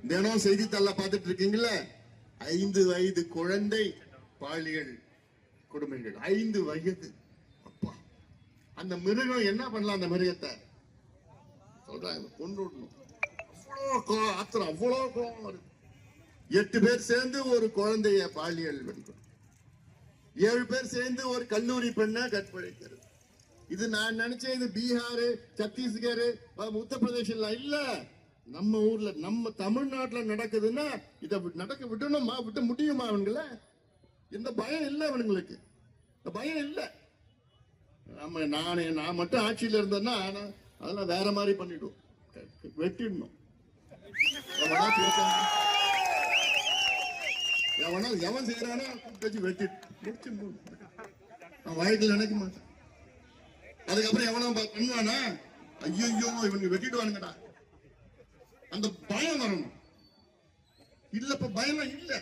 தினம் செய்தித்தாள பார்த்துட்டு இருக்கீங்களா? 5 வயது குழந்தை பாலியல் கொடுமைகள். 5 வயது. அப்பா, அந்த மிருகம் என்ன பண்ணலாம்? அந்த மிருகத்தை சொல்றாங்க கொண்டு விடணும். அவ்வளோ ஆத்திரம், அவ்வளோ கோபம் வருது. 8 பேர் சேர்ந்து ஒரு குழந்தைய பாலியல் வன்கொடுமை, 7 பேர் சேர்ந்து ஒரு கல்லூரி பெண்ணை கற்பழிக்கிறது. இது நான் நினைச்சேன் இது பீகார், சத்தீஸ்கர், உத்தரப்பிரதேசம் இல்ல, நம்ம ஊர்ல நம்ம தமிழ்நாட்டுல நடக்குதுன்னா இதை நடக்க விடணுமா? விட்டு முடியுமா? அவங்கள இந்த பயம் இல்லை, அவனுங்களுக்கு இந்த பயம் இல்லை. நான் மட்டும் ஆட்சியில இருந்தேன்னா அதெல்லாம் வேற மாதிரி பண்ணிடுவோம், வெட்டிடணும். எவன் செய்யறானோ வெட்டி முடிச்சு நான் வாழ்க்கையில் நினைக்க மாட்டேன். அதுக்கப்புறம் எவனும் பண்ணுவானா? ஐயோ இவனுக்கு வெட்டிடுவானுங்கடா, அந்த பயம் வரணும். இல்ல, இப்ப பயம் இல்ல.